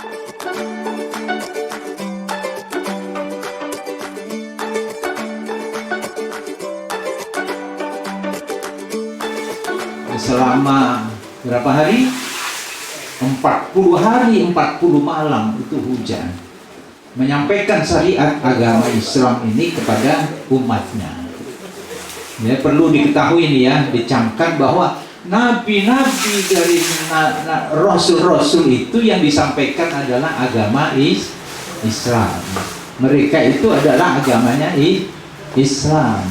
Selama berapa hari? 40 hari 40 malam itu hujan, menyampaikan syariat agama Islam ini kepada umatnya. Ya, perlu diketahui ini ya, dicamkan bahwa nabi-nabi dari rasul-rasul itu yang disampaikan adalah agama Islam. Mereka itu adalah agamanya Islam,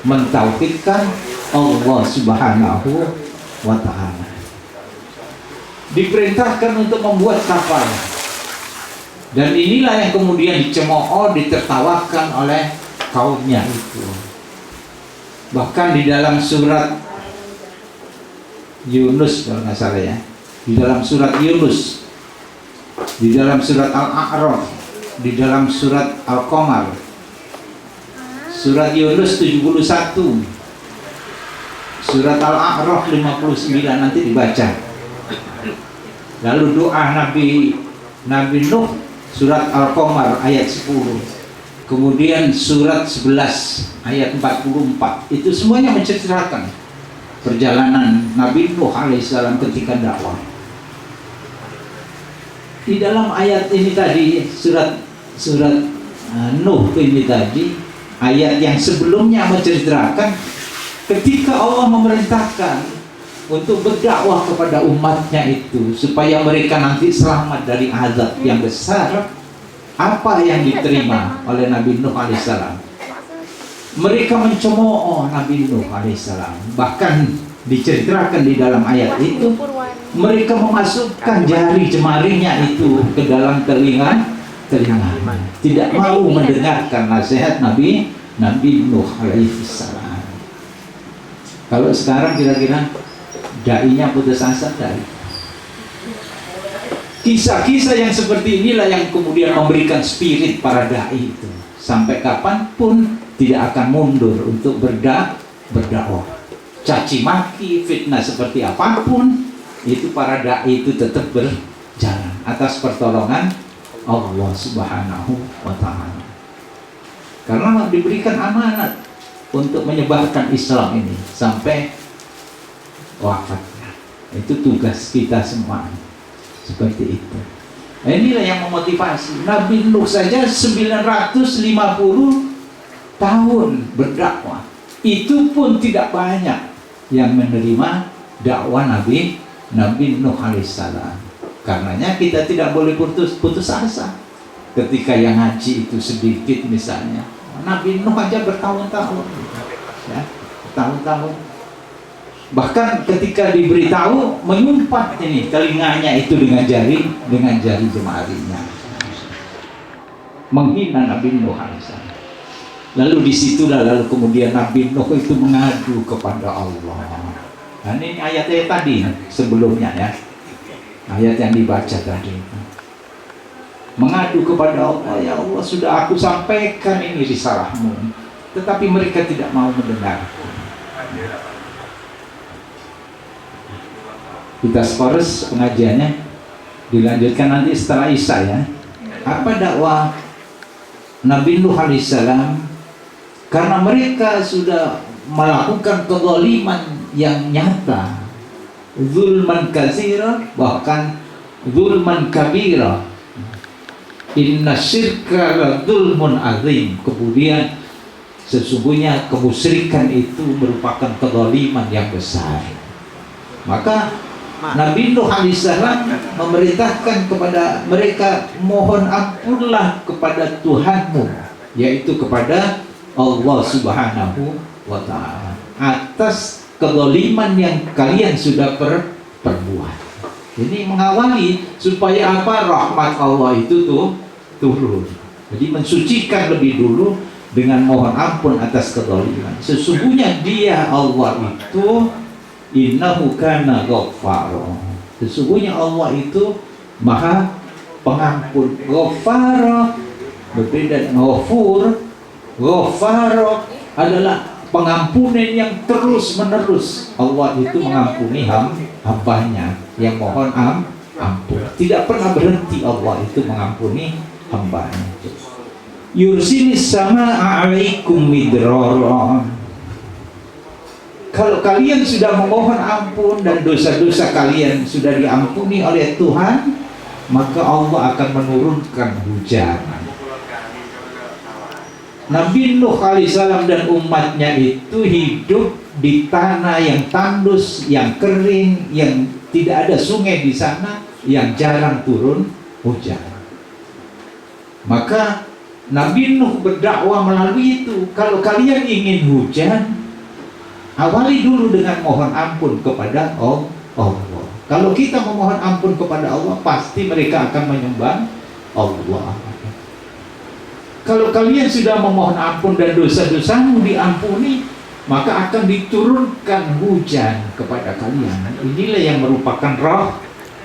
mentauhidkan Allah Subhanahu wa ta'ala. Diperintahkan untuk membuat kapal, dan inilah yang kemudian dicemooh, ditertawakan oleh kaumnya itu. Bahkan di dalam surat Yunus, kalau nggak salah ya, di dalam surat Yunus, di dalam surat Al-A'raf, di dalam surat Al-Qamar, surat Yunus 71, surat Al-A'raf 59, nanti dibaca. Lalu doa Nabi Nuh, surat Al-Qamar ayat 10. Kemudian surat 11 ayat 44. Itu semuanya menceritakan perjalanan Nabi Nuh alaihissalam ketika dakwah. Di dalam ayat ini tadi, surat Nuh ini tadi, ayat yang sebelumnya menceritakan ketika Allah memerintahkan untuk berdakwah kepada umatnya itu supaya mereka nanti selamat dari azab yang besar. Apa yang diterima oleh Nabi Nuh alaihissalam? Mereka mencemooh Nabi Nuh alaihissalam. Bahkan diceritakan di dalam ayat itu, mereka memasukkan jari jemarinya itu ke dalam telinga, tidak mau mendengarkan nasihat Nabi Nuh alaihissalam. Kalau sekarang kira-kira dai-nya putus asa dari kisah-kisah yang seperti inilah yang kemudian memberikan spirit para dai itu. Sampai kapanpun tidak akan mundur untuk berdakwah. Caci maki, fitnah seperti apapun, itu para dai itu tetap berjalan atas pertolongan Allah Subhanahu wa ta'ala. Karena diberikan amanat untuk menyebarkan Islam ini sampai wafatnya. Itu tugas kita semua. Seperti itu. Nah, inilah yang memotivasi. Nabi Nuh saja 950 tahun berdakwah. Itu pun tidak banyak yang menerima dakwah Nabi Nuh alaihissalam. Karenanya kita tidak boleh putus asa. Ketika yang haji itu sedikit misalnya, Nabi Nuh aja bertahun-tahun, ya, bertahun-tahun. Bahkan ketika diberitahu, menyumpat ini telinganya itu dengan jari jemarinya, menghina Nabi Nuh alaihissalam. Lalu disitulah kemudian Nabi Nuh itu mengadu kepada Allah. Dan ini ayat-ayat tadi sebelumnya ya, ayat yang dibaca tadi, mengadu kepada Allah, ya Allah, sudah aku sampaikan ini risalahmu, tetapi mereka tidak mau mendengar. Kita skores pengajiannya dilanjutkan nanti setelah Isya ya. Apa dakwah Nabi Nuh alaihissalam? Karena mereka sudah melakukan kezaliman yang nyata, zulman katsira, bahkan zulman kabira. Inna syirka la zulmun azim. Kemudian sesungguhnya kemusyrikan itu merupakan kezaliman yang besar. Maka Nabi Nuh alaihissalam memerintahkan kepada mereka, mohon ampunlah kepada Tuhanmu, yaitu kepada Allah Subhanahu wa ta'ala, atas kezaliman yang kalian sudah perbuat. Ini mengawali supaya apa? Rahmat Allah itu turun. Jadi mensucikan lebih dulu dengan mohon ampun atas kezaliman. Sesungguhnya Dia Allah itu innahu kana ghaffara. Sesungguhnya Allah itu Maha Pengampun. Ghaffara berbeda dengan ghafur. Ghaffara adalah pengampunan yang terus menerus. Allah itu mengampuni hambanya yang mohon ampun. Tidak pernah berhenti Allah itu mengampuni hambanya. Yursilis sama alaikum midrara. Kalau kalian sudah memohon ampun dan dosa-dosa kalian sudah diampuni oleh Tuhan, maka Allah akan menurunkan hujan. Nabi Nuh alaihissalam dan umatnya itu hidup di tanah yang tandus, yang kering, yang tidak ada sungai di sana, yang jarang turun hujan. Maka Nabi Nuh berdakwah melalui itu. Kalau kalian ingin hujan, awali dulu dengan mohon ampun kepada Allah. Kalau kita memohon ampun kepada Allah, pasti mereka akan menyembah Allah. Kalau kalian sudah memohon ampun dan dosa-dosamu diampuni, maka akan diturunkan hujan kepada kalian. Inilah yang merupakan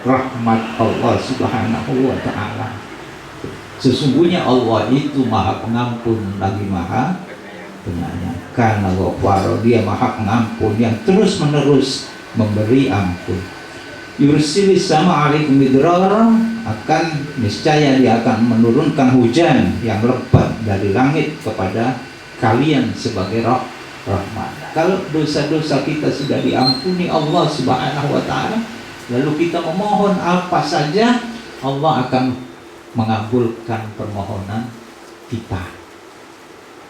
rahmat Allah Subhanahu wa ta'ala. Sesungguhnya Allah itu Maha Pengampun lagi Maha Penyayang. Karena Ghafar, Dia Maha Pengampun yang terus-menerus memberi ampun. Yursilis sama alaikum midrara, akan niscaya Dia akan menurunkan hujan yang lebat dari langit kepada kalian sebagai rahmat. Kalau dosa-dosa kita sudah diampuni Allah Subhanahu wa ta'ala, lalu kita memohon apa saja, Allah akan mengabulkan permohonan kita.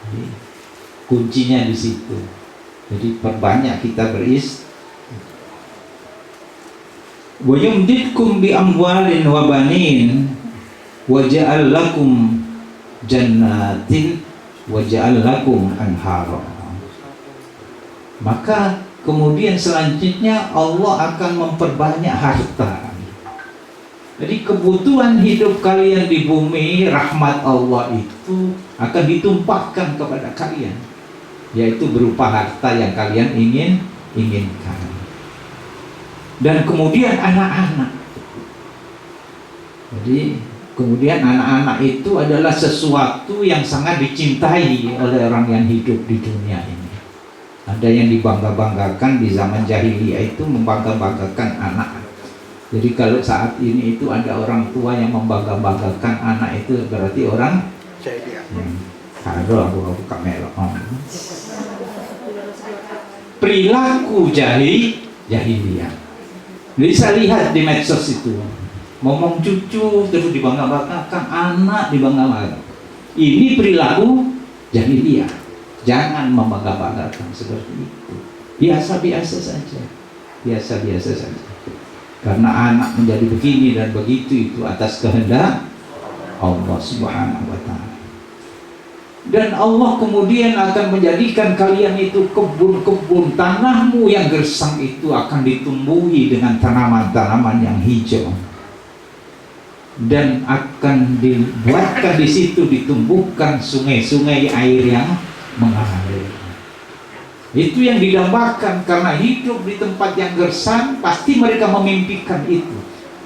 Jadi, kuncinya di situ. Jadi perbanyak kita wa yumditkum bi amwalin wa banin wa ja'al lakum jannatin wa ja'al lakum anhara. Maka kemudian selanjutnya Allah akan memperbanyak harta. Jadi kebutuhan hidup kalian di bumi, rahmat Allah itu akan ditumpahkan kepada kalian, yaitu berupa harta yang kalian inginkan. Dan kemudian anak-anak. Jadi kemudian anak-anak itu adalah sesuatu yang sangat dicintai oleh orang yang hidup di dunia ini. Ada yang dibangga-banggakan di zaman jahiliyah itu, membangga-banggakan anak. Jadi kalau saat ini itu ada orang tua yang membangga-banggakan anak, itu berarti orang aku kamera. Perilaku jahiliyah. Bisa lihat di medsos itu, ngomong cucu terus dibangga-banggakan, anak dibangga-banggakan. Ini perilaku jahiliyah. Jangan membangga-banggakan seperti itu. Biasa-biasa saja. Biasa-biasa saja. Karena anak menjadi begini dan begitu itu atas kehendak Allah Subhanahu wa ta'ala. Dan Allah kemudian akan menjadikan kalian itu kebun-kebun, tanahmu yang gersang itu akan ditumbuhi dengan tanaman-tanaman yang hijau. Dan akan dibuatkan di situ, ditumbuhkan sungai-sungai air yang mengalir. Itu yang didambakan, karena hidup di tempat yang gersang, pasti mereka memimpikan itu.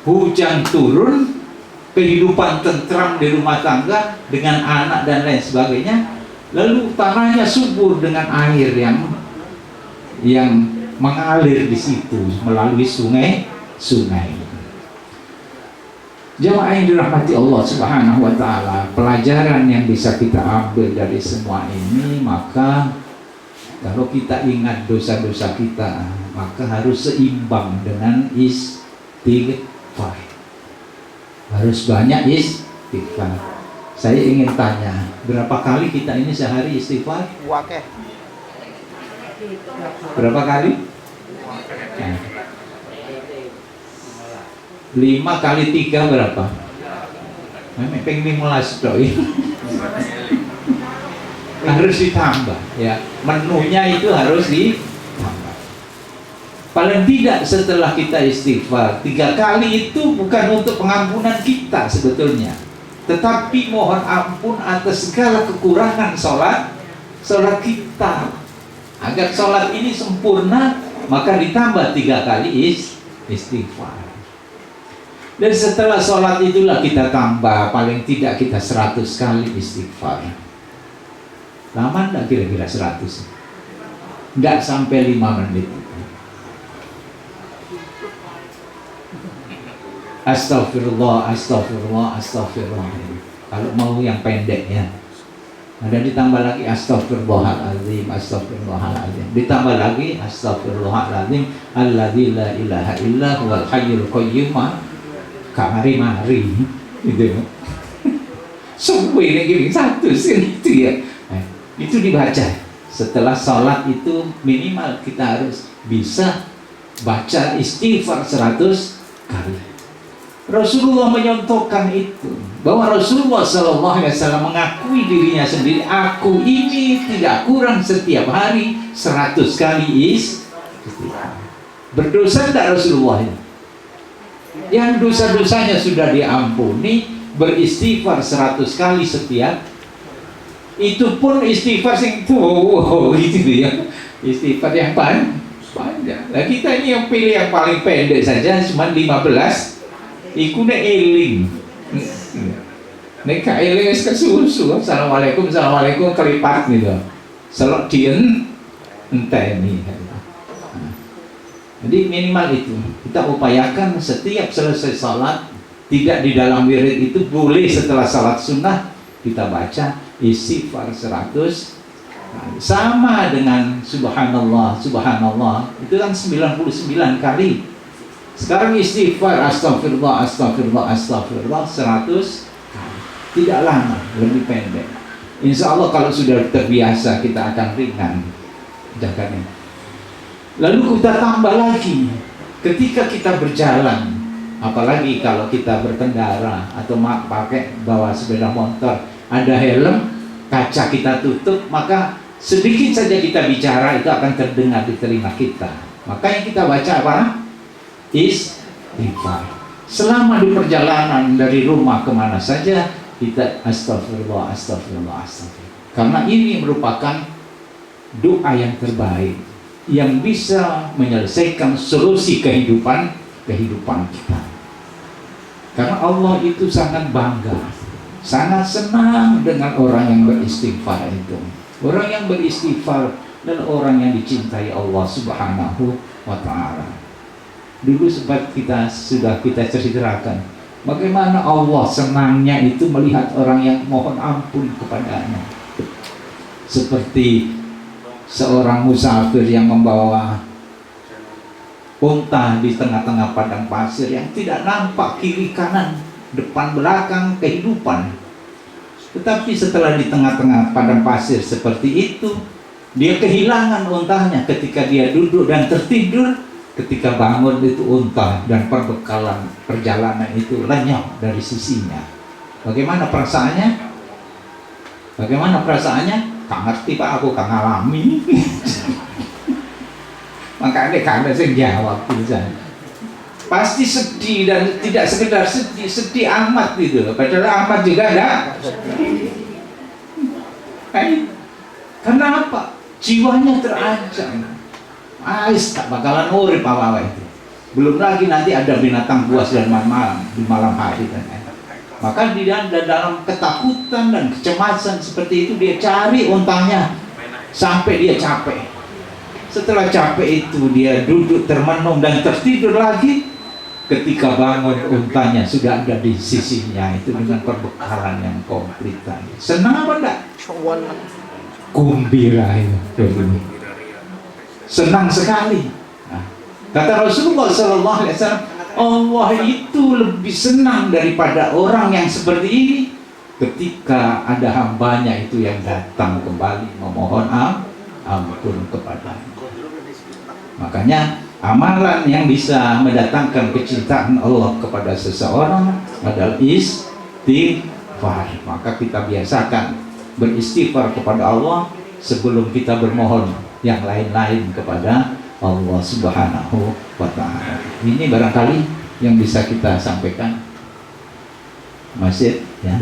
Hujan turun, kehidupan tentram di rumah tangga dengan anak dan lain sebagainya. Lalu tanahnya subur dengan air yang mengalir di situ melalui sungai-sungai. Jamaah yang dirahmati Allah Subhanahu wa ta'ala, pelajaran yang bisa kita ambil dari semua ini, maka kalau kita ingat dosa-dosa kita, maka harus seimbang dengan istighfar. Harus banyak istighfar. Saya ingin tanya, berapa kali kita ini sehari istighfar? Berapa kali? Nah. 5 kali 3 berapa? Pengen mulas doi. Harus ditambah ya, menunya itu harus ditambah. Paling tidak setelah kita istighfar 3 kali itu bukan untuk pengampunan kita sebetulnya, tetapi mohon ampun atas segala kekurangan sholat kita, agar sholat ini sempurna. Maka ditambah 3 kali istighfar. Dan setelah sholat itulah kita tambah, paling tidak kita 100 kali istighfar. Lama enggak kira-kira 100? Enggak sampai 5 menit. Astagfirullah, astagfirullah, astagfirullah. Kalau mau yang pendek ya. Ada ditambah lagi astagfirullahaladzim, astagfirullahaladzim. Ditambah lagi astagfirullahaladzim, alladzi la ilaha illa huwal hayyul qayyum. Kamari-mari gitu. Sumpah ini satu sih itu ya. Itu dibaca. Setelah sholat itu minimal kita harus bisa baca istighfar 100 kali. Rasulullah menyontohkan itu, bahwa Rasulullah SAW mengakui dirinya sendiri, aku ini tidak kurang setiap hari 100 kali istighfar. Berdosa tidak Rasulullah ini? Yang dosa-dosanya sudah diampuni, beristighfar 100 kali setiap. Itu pun istighfar yang gitu ya, istighfar yang panjang. Nah kita ini yang pilih yang paling pendek saja, cuma 15. Iku nek eling. Nek ka eling wis kesusu. Assalamualaikum, assalamualaikum kelipat gitu. Selok dien enteni. Jadi minimal itu. Kita upayakan setiap selesai salat, tidak di dalam wirid itu, boleh setelah salat sunnah kita baca istighfar 100. Sama dengan subhanallah, subhanallah. Itu kan 99 kali. Sekarang istighfar astagfirullah, astagfirullah, astagfirullah 100 kali. Tidak lama, lebih pendek. Insya Allah kalau sudah terbiasa kita akan ringan gerakannya. Lalu kita tambah lagi ketika kita berjalan, apalagi kalau kita berkendara atau pakai bawa sepeda motor, ada helm, kaca kita tutup, maka sedikit saja kita bicara itu akan terdengar di telinga kita. Maka yang kita baca apa? Istighfar. Selama di perjalanan dari rumah kemana saja kita astagfirullah, astagfirullah, astagfirullah. Karena ini merupakan doa yang terbaik yang bisa menyelesaikan solusi kehidupan kita. Karena Allah itu sangat bangga, sangat senang dengan orang yang beristighfar itu. Orang yang beristighfar dan orang yang dicintai Allah Subhanahu wa ta'ala. Dulu sempat sudah kita ceritakan bagaimana Allah senangnya itu melihat orang yang mohon ampun kepadanya. Seperti seorang musafir yang membawa unta di tengah-tengah padang pasir yang tidak nampak kiri kanan, depan belakang kehidupan. Tetapi setelah di tengah-tengah padang pasir seperti itu, dia kehilangan untanya ketika dia duduk dan tertidur. Ketika bangun itu unta dan perbekalan perjalanan itu lenyap dari sisinya. Bagaimana perasaannya? Bagaimana perasaannya? Gak ngerti Pak, aku gak ngalami. Makanya karena saya jawab gitu. Pasti sedih dan tidak sekedar sedih, sedih amat gitu. Padahal amat juga enggak. Kenapa? Jiwanya terancam. Tak bakalan urip apa itu. Belum lagi nanti ada binatang buas dan malam di malam hari dan maka di dalam ketakutan dan kecemasan seperti itu dia cari untanya sampai dia capek. Setelah capek itu dia duduk termenung dan tertidur lagi. Ketika bangun untanya sudah ada di sisinya itu dengan perbekalan yang komplit. Senang apa enggak? Gembira itu. Senang sekali. Nah, kata Rasulullah SAW, Allah itu lebih senang daripada orang yang seperti ini ketika ada hambanya itu yang datang kembali memohon ampun kepadanya. Makanya amalan yang bisa mendatangkan kecintaan Allah kepada seseorang adalah istighfar. Maka kita biasakan beristighfar kepada Allah sebelum kita bermohon yang lain-lain kepada Allah Subhanahu wa ta'ala. Ini barangkali yang bisa kita sampaikan, Masjid ya.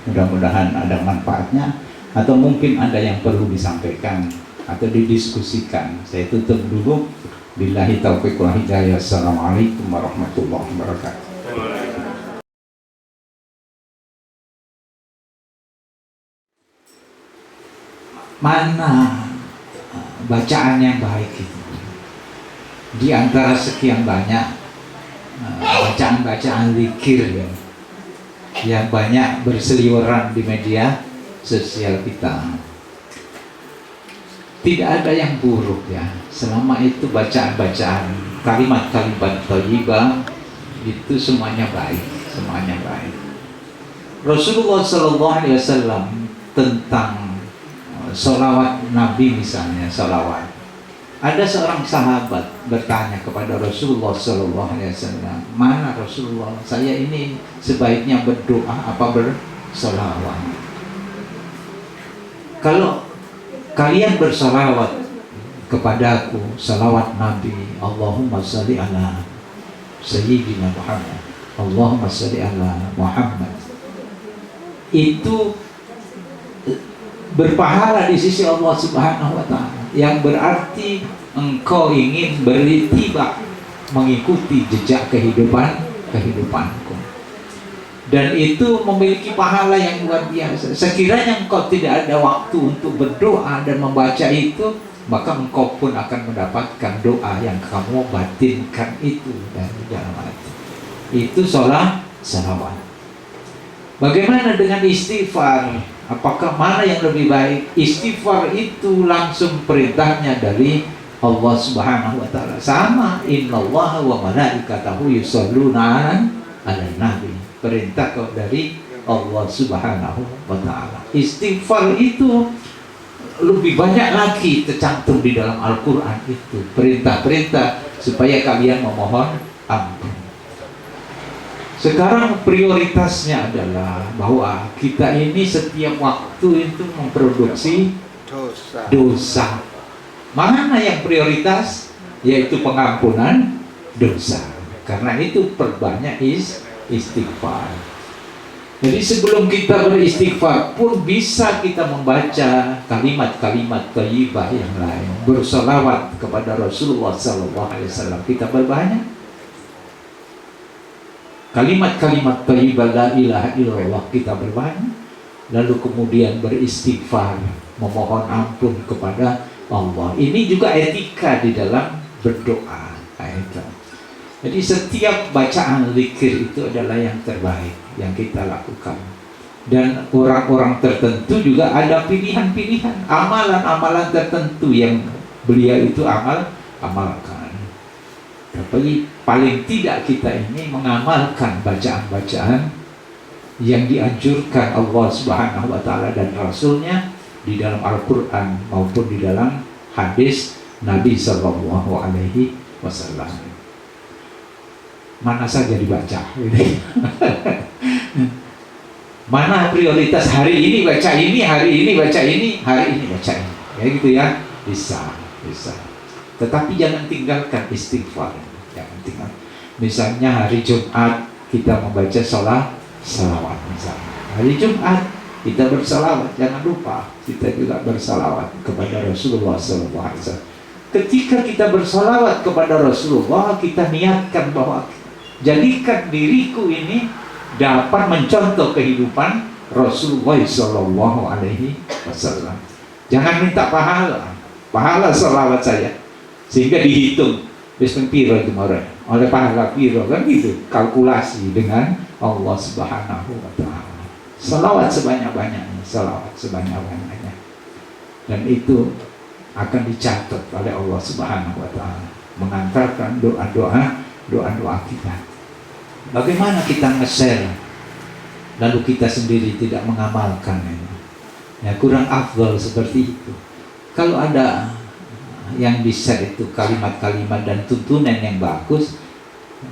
Mudah-mudahan ada manfaatnya, atau mungkin ada yang perlu disampaikan atau didiskusikan. Saya tutup dulu. Billahi taufiq wal hidayah. Assalamualaikum warahmatullahi wabarakatuh. Mana bacaan yang baik itu? Di antara sekian banyak bacaan-bacaan zikir yang banyak berseliweran di media sosial kita. Tidak ada yang buruk ya, selama itu bacaan-bacaan, kalimat-kalimat thayyibah itu semuanya baik, semuanya baik. Rasulullah SAW tentang sholawat Nabi misalnya, sholawat. Ada seorang sahabat bertanya kepada Rasulullah SAW, mana Rasulullah, saya ini sebaiknya berdoa apa bersolawat? Kalau kalian bersolawat kepadaku, salawat Nabi, Allahumma salli ala Sayyidina Muhammad, Allahumma salli ala Muhammad, itu berpahala di sisi Allah Subhanahu wa Ta'ala, yang berarti engkau ingin beritiba mengikuti jejak kehidupanku, dan itu memiliki pahala yang luar biasa. Sekiranya engkau tidak ada waktu untuk berdoa dan membaca itu, maka engkau pun akan mendapatkan doa yang kamu batinkan itu dari dalam hati. Itu salawat. Bagaimana dengan istighfar? Apakah mana yang lebih baik? Istighfar itu langsung perintahnya dari Allah Subhanahu wa Ta'ala. Sama, innallaha wa malaikatahu yusholluna 'alan nabi. Perintah dari Allah Subhanahu wa Ta'ala. Istighfar itu lebih banyak lagi tercantum di dalam Al-Quran itu. Perintah-perintah supaya kalian memohon ampun. Sekarang prioritasnya adalah bahwa kita ini setiap waktu itu memproduksi dosa. Mana yang prioritas? Yaitu pengampunan dosa. Karena itu perbanyak istighfar. Jadi sebelum kita beristighfar pun bisa kita membaca kalimat-kalimat thayyibah yang lain, bersolawat kepada Rasulullah SAW. Kita berbanyak kalimat-kalimat thayyibah la ilaha illallah, kita berbanyak. Lalu kemudian beristighfar, memohon ampun kepada Allah. Ini juga etika di dalam berdoa. Jadi setiap bacaan zikir itu adalah yang terbaik yang kita lakukan. Dan orang-orang tertentu juga ada pilihan-pilihan, amalan-amalan tertentu yang beliau itu amalkan. Tapi paling tidak kita ini mengamalkan bacaan-bacaan yang dianjurkan Allah Subhanahu wa Ta'ala dan Rasulnya di dalam Al-Quran maupun di dalam hadis Nabi Sallallahu Alaihi Wasallam. Mana saja dibaca. Mana prioritas hari ini baca ini, hari ini baca ini, hari ini baca ini. Ya gitu ya, bisa. Tetapi jangan tinggalkan istighfar. Jangan tinggalkan. Misalnya hari Jumat kita membaca salawat misalnya. Hari Jumat kita bersalawat, jangan lupa kita juga bersalawat kepada Rasulullah SAW. Ketika kita bersalawat kepada Rasulullah, kita niatkan bahwa jadikan diriku ini dapat mencontoh kehidupan Rasulullah SAW. Jangan minta pahala salawat saya sehingga dihitung besok piro kemarin oleh pahala piro, kan gitu, kalkulasi dengan Allah Subhanahu wa Ta'ala. Salawat sebanyak-banyaknya, dan itu akan dicatat oleh Allah Subhanahu wa Ta'ala, mengantarkan doa-doa kita. Bagaimana kita nge-share lalu kita sendiri tidak mengamalkan ini? Ya kurang afdal seperti itu. Kalau ada yang di-share itu kalimat-kalimat dan tuntunan yang bagus,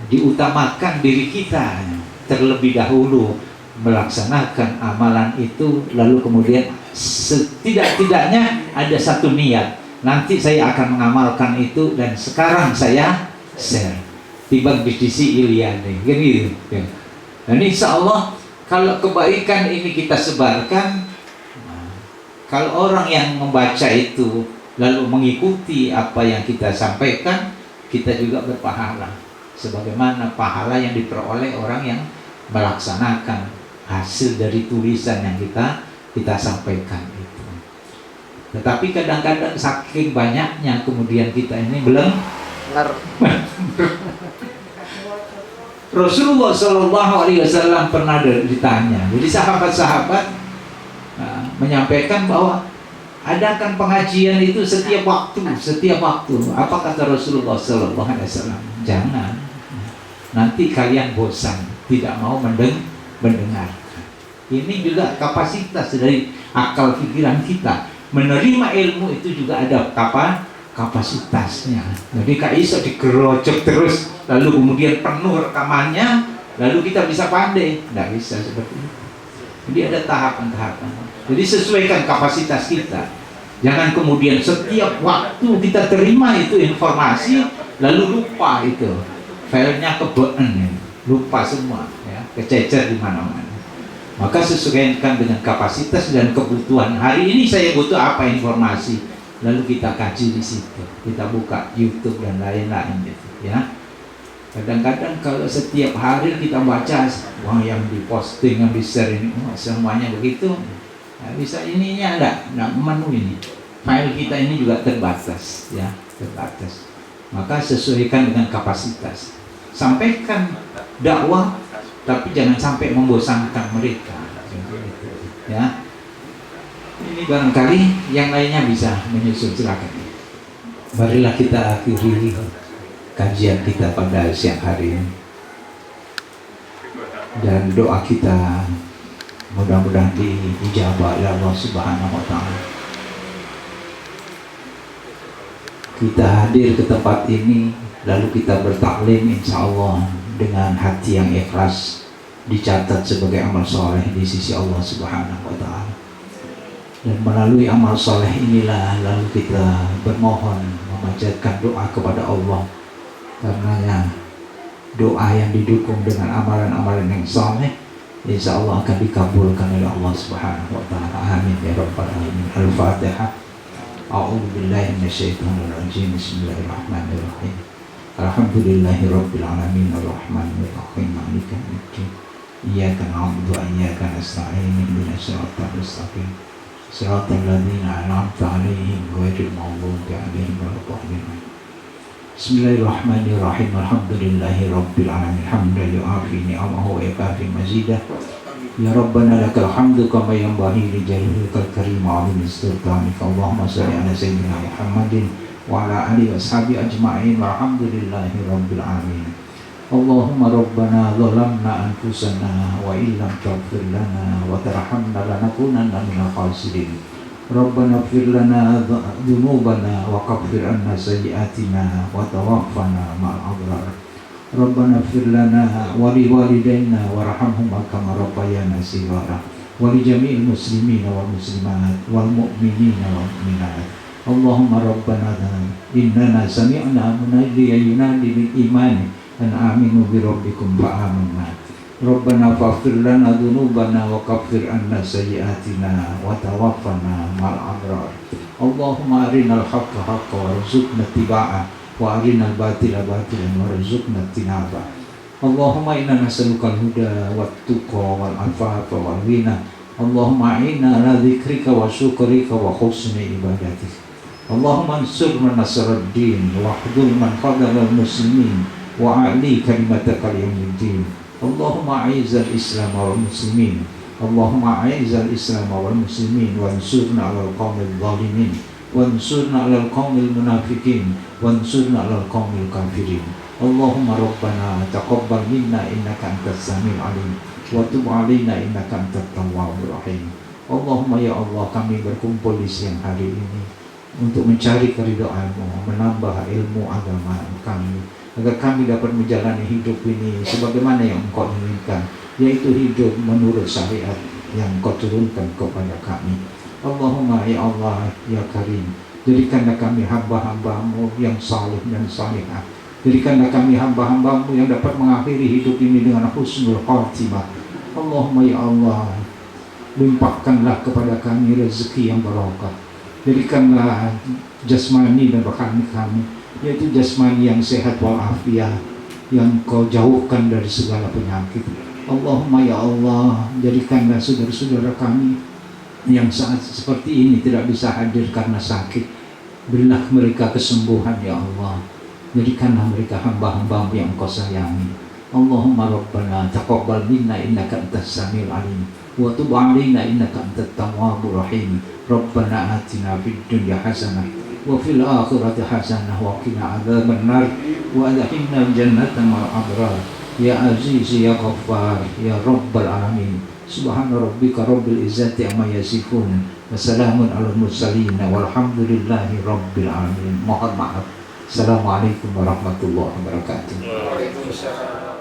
diutamakan diri kita terlebih dahulu melaksanakan amalan itu, lalu kemudian setidak-tidaknya ada satu niat, nanti saya akan mengamalkan itu dan sekarang saya share timbang bisisi Iliani, kan gitu ya. Dan insya Allah kalau kebaikan ini kita sebarkan, kalau orang yang membaca itu lalu mengikuti apa yang kita sampaikan, kita juga berpahala sebagaimana pahala yang diperoleh orang yang melaksanakan hasil dari tulisan yang kita sampaikan itu. Tetapi kadang-kadang saking banyaknya kemudian kita ini belum Rasulullah SAW pernah ditanya. Jadi sahabat-sahabat menyampaikan bahwa adakan pengajian itu setiap waktu. Apa kata Rasulullah SAW? Jangan. Nanti kalian bosan, tidak mau mendengar. Ini juga kapasitas dari akal pikiran kita. Menerima ilmu itu juga ada kapasitasnya. Jadi Kak Iso digerocok terus, lalu kemudian penuh rekamannya, lalu kita bisa pandai. Tidak bisa seperti itu. Jadi ada tahapan-tahapan. Jadi sesuaikan kapasitas kita. Jangan kemudian setiap waktu kita terima itu informasi, lalu lupa itu. Filenya kebeken, lupa semua, ya, kececer di mana-mana. Maka sesuaikan dengan kapasitas dan kebutuhan. Hari ini saya butuh apa informasi, lalu kita kaji di situ. Kita buka YouTube dan lain-lain gitu, ya. Kadang-kadang kalau setiap hari kita baca, wah yang diposting, yang di-share ini, semuanya begitu, nah, bisa ininya enggak memenuhi ini. File kita ini juga terbatas, ya, terbatas. Maka sesuaikan dengan kapasitas. Sampaikan dakwah, tapi jangan sampai membosankan mereka, ya. Ini barangkali yang lainnya bisa menyusul, silakan. Marilah kita akhiri kajian kita pada siang hari ini, dan doa kita mudah-mudahan diijabah oleh Allah Subhanahu wa Ta'ala. Kita hadir ke tempat ini, lalu kita bertaklim insya Allah dengan hati yang ikhlas, dicatat sebagai amal soleh di sisi Allah Subhanahu wa Ta'ala. Dan melalui amal soleh inilah lalu kita bermohon memanjatkan doa kepada Allah, karena doa yang didukung dengan amalan-amalan yang soleh insya Allah akan dikabulkan oleh Allah Subhanahu wa Ta'ala. Amin ya rabbal alamin. Al-Fatihah. A'udzu billahi minasyaitonir rajim. Bismillahirrahmanirrahim. Alhamdulillahi rabbil alamin arrahmanir rahim maliki yaumiddin. Iyyaka na'budu wa iyyaka nasta'in ihdinas siratal mustaqim. Siratal ladzina an'amta 'alaihim ghairil maghdubi 'alaihim waladdallin. Bismillahirrahmanirrahim. Alhamdulillahi rabbil alamin. Hamdan yu'afi ni'amahu wa yukafi mazidah. Ya Rabbana lakal hamdu kama yanbaghi li jallikal karim wa 'azimi sultanika. Allahumma shalli ala sayyidina Muhammadin wa ala alihi washabihi ajma'in walhamdulillahi rabbil alamin. Allahumma rabbana zalamna anfusana wa illam taghfir lana wa tarhamna lanakunanna minal khasirin. Rabbana ighfir lana dzunubana wa kaffir 'anna sayyi'atina wa tawaffana ma'al abrar. Rabbana ighfir lana wa liwalidayna warhamhuma kama rabbayana shighara wa li jami'il muslimina wal muslimat wal mu'minina wal mu'minat. Allahumma rabbana innana sami'na munadiyan yunadi bil iman an aminu bi rabbikum fa amanna. Rabbana faghfir lana dzunubana wa kaffir 'anna sayyi'atina wa tawaffana ma'al abrar. Allahumma arinal haqqa haqqan warzuqna ittiba'ah wa arinal batila batilan warzuqna tinaba. Allahumma inna nas'aluka al-huda wat tuqa wal afafa wal ghina. Allahumma a'inna ala dzikrika wa syukrika wa husni ibadatik. Allahumma ansur man nasarad din wa hdul man khadala al-muslimin wa a'li kalimataka al-yawmiddin. Allahumma a'izzal islam wal muslimin. Allahumma a'izzal islam wal muslimin wansurna 'alal qaumil zalimin wansurna 'alal qaumil munafiqin wansurna 'alal qaumil kafirin. Allahumma rabbana taqabbal minna innaka antas samiul alim wa tub 'alaina innaka antat tawwabur rahim. Allahumma ya Allah, kami berkumpul di siang hari ini untuk mencari keridhaan-Mu, menambah ilmu agama kami, agar kami dapat menjalani hidup ini sebagaimana yang Engkau inginkan, yaitu hidup menurut syariat yang Engkau turunkan kepada kami. Allahumma ya Allah ya Karim, jadikanlah kami hamba-hamba-Mu yang salih dan salihah. Jadikanlah kami hamba-hamba-Mu yang dapat mengakhiri hidup ini dengan husnul khatimah. Allahumma ya Allah, limpahkanlah kepada kami rezeki yang barokah. Jadikanlah jasmani dan rohani kami, yaitu jasmani yang sehat walafiat, yang Kau jauhkan dari segala penyakit. Allahumma ya Allah, jadikanlah saudara-saudara kami yang saat seperti ini tidak bisa hadir karena sakit, berilah mereka kesembuhan ya Allah. Jadikanlah mereka hamba-hamba-Mu yang Kau sayangi. Allahumma rabbana taqabbal minna innaka antas samiul alim wa tub alaina innaka antat tawwabur rahim. Rabbana atina fid dunya hasanah wa fil akhirati hasanah wa qina adzabannar wa adkhilna jannata ma'al abrar. Ya Aziz ya Ghaffar ya Rabbal alamin. Subhana rabbika rabbil izzati amma yasifun wa salamun alal mursalin walhamdulillahi rabbil alamin. Mohon maaf. Assalamualaikum warahmatullahi wabarakatuh. Waalaikumsalam.